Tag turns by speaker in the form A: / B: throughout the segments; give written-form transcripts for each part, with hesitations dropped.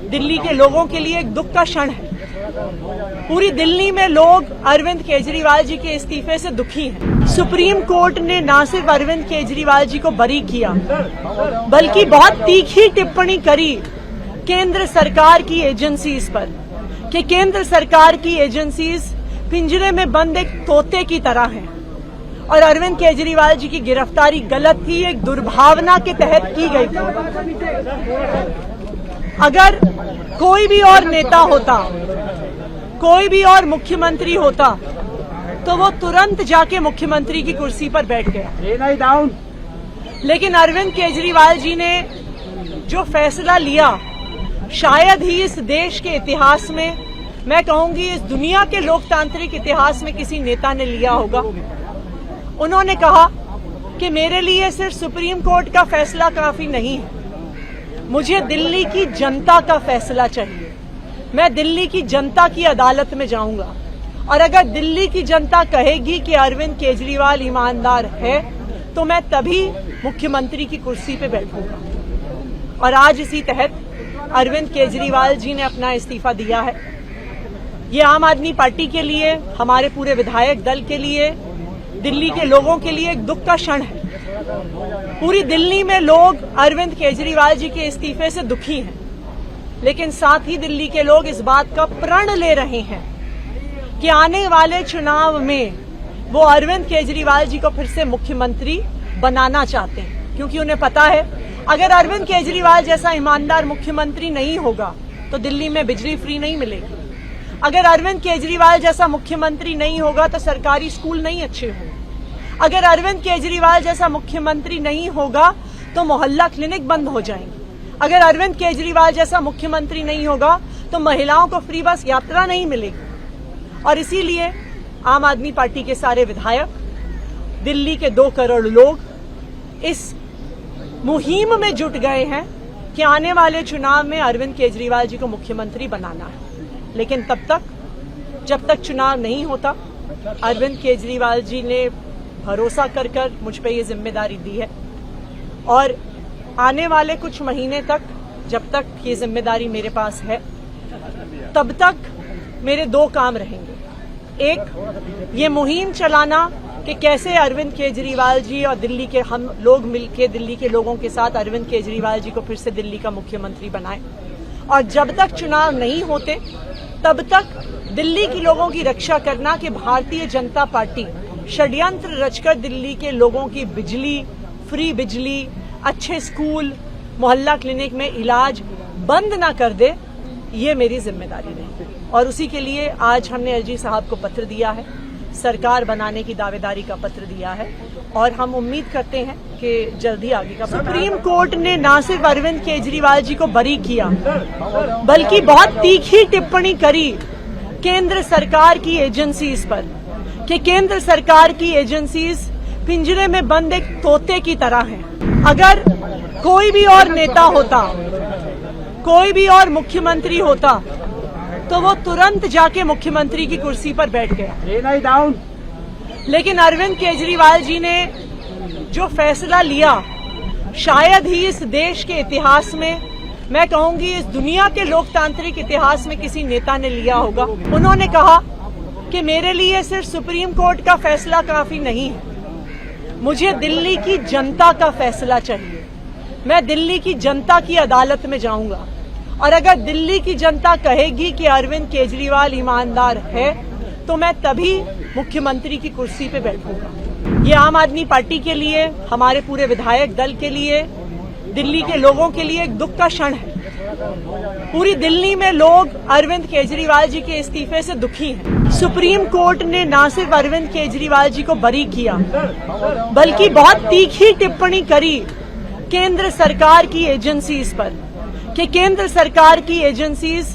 A: दिल्ली के लोगों के लिए एक दुख का क्षण है। पूरी दिल्ली में लोग अरविंद केजरीवाल जी के इस्तीफे से दुखी हैं। सुप्रीम कोर्ट ने न सिर्फ अरविंद केजरीवाल जी को बरी किया, बल्कि बहुत तीखी टिप्पणी करी केंद्र सरकार की एजेंसीज पर कि केंद्र सरकार की एजेंसीज पिंजरे में बंद एक तोते की तरह हैं और अरविंद केजरीवाल जी की गिरफ्तारी गलत थी, एक दुर्भावना के तहत की गई थी। अगर कोई भी और नेता होता, कोई भी और मुख्यमंत्री होता तो वो तुरंत जाके मुख्यमंत्री की कुर्सी पर बैठ गया। लेकिन अरविंद केजरीवाल जी ने जो फैसला लिया, शायद ही इस देश के इतिहास में, मैं कहूंगी इस दुनिया के लोकतांत्रिक इतिहास में किसी नेता ने लिया होगा। उन्होंने कहा कि मेरे लिए सिर्फ सुप्रीम कोर्ट का फैसला काफी नहीं है, मुझे दिल्ली की जनता का फैसला चाहिए। मैं दिल्ली की जनता की अदालत में जाऊंगा और अगर दिल्ली की जनता कहेगी कि अरविंद केजरीवाल ईमानदार है तो मैं तभी मुख्यमंत्री की कुर्सी पे बैठूंगा। और आज इसी तहत अरविंद केजरीवाल जी ने अपना इस्तीफा दिया है। ये आम आदमी पार्टी के लिए, हमारे पूरे विधायक दल के लिए, दिल्ली के लोगों के लिए एक दुख का क्षण है। पूरी दिल्ली में लोग अरविंद केजरीवाल जी के इस्तीफे से दुखी हैं, लेकिन साथ ही दिल्ली के लोग इस बात का प्रण ले रहे हैं कि आने वाले चुनाव में वो अरविंद केजरीवाल जी को फिर से मुख्यमंत्री बनाना चाहते हैं, क्योंकि उन्हें पता है अगर अरविंद केजरीवाल जैसा ईमानदार मुख्यमंत्री नहीं होगा तो दिल्ली में बिजली फ्री नहीं मिलेगी। अगर अरविंद केजरीवाल जैसा मुख्यमंत्री नहीं होगा तो सरकारी स्कूल नहीं अच्छे होंगे। अगर अरविंद केजरीवाल जैसा मुख्यमंत्री नहीं होगा तो मोहल्ला क्लिनिक बंद हो जाएंगे। अगर अरविंद केजरीवाल जैसा मुख्यमंत्री नहीं होगा तो महिलाओं को फ्री बस यात्रा नहीं मिलेगी। और इसीलिए आम आदमी पार्टी के सारे विधायक, दिल्ली के 2 करोड़ लोग इस मुहिम में जुट गए हैं कि आने वाले चुनाव में अरविंद केजरीवाल जी को मुख्यमंत्री बनाना है। लेकिन तब तक, जब तक चुनाव नहीं होता, अरविंद केजरीवाल जी ने भरोसा कर मुझ पे ये जिम्मेदारी दी है और आने वाले कुछ महीने तक, जब तक ये जिम्मेदारी मेरे पास है, तब तक मेरे 2 काम रहेंगे। एक, ये मुहिम चलाना कि कैसे अरविंद केजरीवाल जी और दिल्ली के हम लोग मिलकर दिल्ली के लोगों के साथ अरविंद केजरीवाल जी को फिर से दिल्ली का मुख्यमंत्री बनाएं। और जब तक चुनाव नहीं होते तब तक दिल्ली के लोगों की रक्षा करना कि भारतीय जनता पार्टी षड्यंत्र रचकर दिल्ली के लोगों की बिजली, फ्री बिजली, अच्छे स्कूल, मोहल्ला क्लिनिक में इलाज बंद ना कर दे, ये मेरी जिम्मेदारी रही। और उसी के लिए आज हमने एलजी साहब को पत्र दिया है, सरकार बनाने की दावेदारी का पत्र दिया है और हम उम्मीद करते हैं कि जल्दी आगे का। सुप्रीम कोर्ट ने न सिर्फ अरविंद केजरीवाल जी को बरी किया, बल्कि बहुत तीखी टिप्पणी करी केंद्र सरकार की एजेंसीज पर कि केंद्र सरकार की एजेंसीज पिंजरे में बंद एक तोते की तरह हैं। अगर कोई भी और नेता होता, कोई भी और मुख्यमंत्री होता तो वो तुरंत जाके मुख्यमंत्री की कुर्सी पर बैठ गया। लेकिन अरविंद केजरीवाल जी ने जो फैसला लिया, शायद ही इस देश के इतिहास में, मैं कहूंगी इस दुनिया के लोकतांत्रिक इतिहास में किसी नेता ने लिया होगा। उन्होंने कहा कि मेरे लिए सिर्फ सुप्रीम कोर्ट का फैसला काफी नहीं है, मुझे दिल्ली की जनता का फैसला चाहिए। मैं दिल्ली की जनता की अदालत में जाऊंगा और अगर दिल्ली की जनता कहेगी कि अरविंद केजरीवाल ईमानदार है तो मैं तभी मुख्यमंत्री की कुर्सी पे बैठूंगा। और आज इसी तहत अरविंद केजरीवाल जी ने अपना इस्तीफा दिया है। मैं कहूंगी इस दुनिया के लोकतांत्रिक इतिहास में किसी नेता ने लिया होगा। उन्होंने कहा कि मेरे लिए सिर्फ सुप्रीम कोर्ट का फैसला काफी नहीं है, मुझे दिल्ली की जनता का फैसला चाहिए। मैं दिल्ली की जनता की अदालत में जाऊंगा और अगर दिल्ली की जनता कहेगी कि अरविंद केजरीवाल ईमानदार है तो मैं तभी मुख्यमंत्री की कुर्सी पे बैठूंगा। ये आम आदमी पार्टी के लिए, हमारे पूरे विधायक दल के लिए, दिल्ली के लोगों के लिए एक दुख का क्षण है। पूरी दिल्ली में लोग अरविंद केजरीवाल जी के इस्तीफे से दुखी हैं। सुप्रीम कोर्ट ने न सिर्फ अरविंद केजरीवाल जी को बरी किया, बल्कि बहुत तीखी टिप्पणी करी केंद्र सरकार की एजेंसीज पर कि केंद्र सरकार की एजेंसीज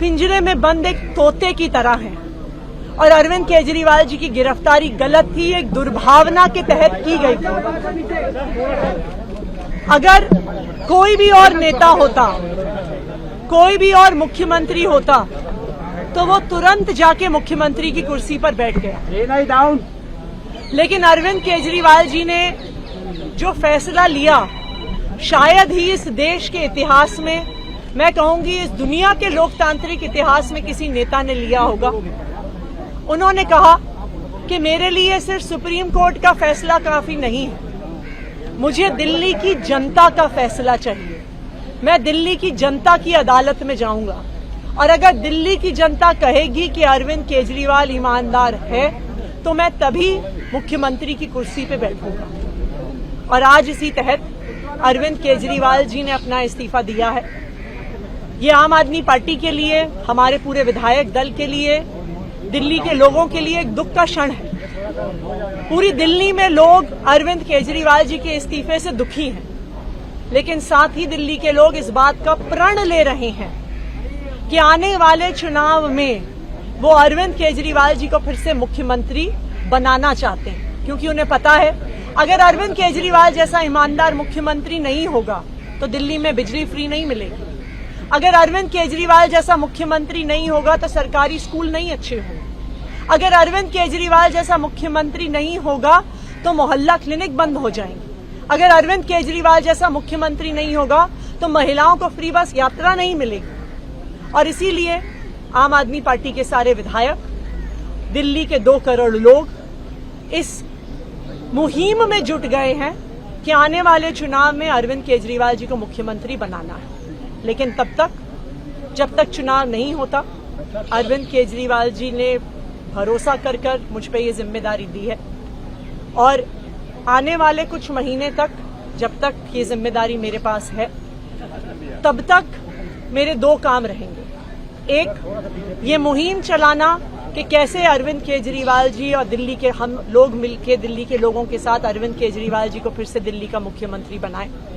A: पिंजरे में बंद एक तोते की तरह हैं और अरविंद केजरीवाल जी की गिरफ्तारी गलत थी, एक दुर्भावना के तहत की गई थी। अगर कोई भी और नेता होता, कोई भी और मुख्यमंत्री होता तो वो तुरंत जाके मुख्यमंत्री की कुर्सी पर बैठ गया। लेकिन अरविंद केजरीवाल जी ने जो फैसला लिया, शायद ही इस देश के इतिहास में, मैं कहूंगी इस दुनिया के लोकतांत्रिक इतिहास में किसी नेता ने लिया होगा। उन्होंने कहा कि मेरे लिए सिर्फ सुप्रीम कोर्ट का फैसला काफी नहीं है, मुझे दिल्ली की जनता का फैसला चाहिए। मैं दिल्ली की जनता की अदालत में जाऊंगा और अगर दिल्ली की जनता कहेगी कि अरविंद केजरीवाल ईमानदार है तो मैं तभी मुख्यमंत्री की कुर्सी पे बैठूंगा। और आज इसी तहत अरविंद केजरीवाल जी ने अपना इस्तीफा दिया है। ये आम आदमी पार्टी के लिए, हमारे पूरे विधायक दल के लिए, दिल्ली के लोगों के लिए एक दुख का क्षण है। पूरी दिल्ली में लोग अरविंद केजरीवाल जी के इस्तीफे से दुखी हैं, लेकिन साथ ही दिल्ली के लोग इस बात का प्रण ले रहे हैं कि आने वाले चुनाव में वो अरविंद केजरीवाल जी को फिर से मुख्यमंत्री बनाना चाहते हैं, क्योंकि उन्हें पता है अगर अरविंद केजरीवाल जैसा ईमानदार मुख्यमंत्री नहीं होगा तो दिल्ली में बिजली फ्री नहीं मिलेगी। अगर अरविंद केजरीवाल जैसा मुख्यमंत्री नहीं होगा तो सरकारी स्कूल नहीं अच्छे होंगे। अगर अरविंद केजरीवाल जैसा मुख्यमंत्री नहीं होगा तो मोहल्ला क्लिनिक बंद हो जाएंगे। अगर अरविंद केजरीवाल जैसा मुख्यमंत्री नहीं होगा तो महिलाओं को फ्री बस यात्रा नहीं मिलेगी। और इसीलिए आम आदमी पार्टी के सारे विधायक, दिल्ली के 2 करोड़ लोग इस मुहिम में जुट गए हैं कि आने वाले चुनाव में अरविंद केजरीवाल जी को मुख्यमंत्री बनाना है। लेकिन तब तक, जब तक चुनाव नहीं होता, अरविंद केजरीवाल जी ने भरोसा कर मुझ पे ये जिम्मेदारी दी है और आने वाले कुछ महीने तक, जब तक ये जिम्मेदारी मेरे पास है, तब तक मेरे 2 काम रहेंगे। एक, ये मुहिम चलाना कि कैसे अरविंद केजरीवाल जी और दिल्ली के हम लोग मिलकर दिल्ली के लोगों के साथ अरविंद केजरीवाल जी को फिर से दिल्ली का मुख्यमंत्री बनाएं।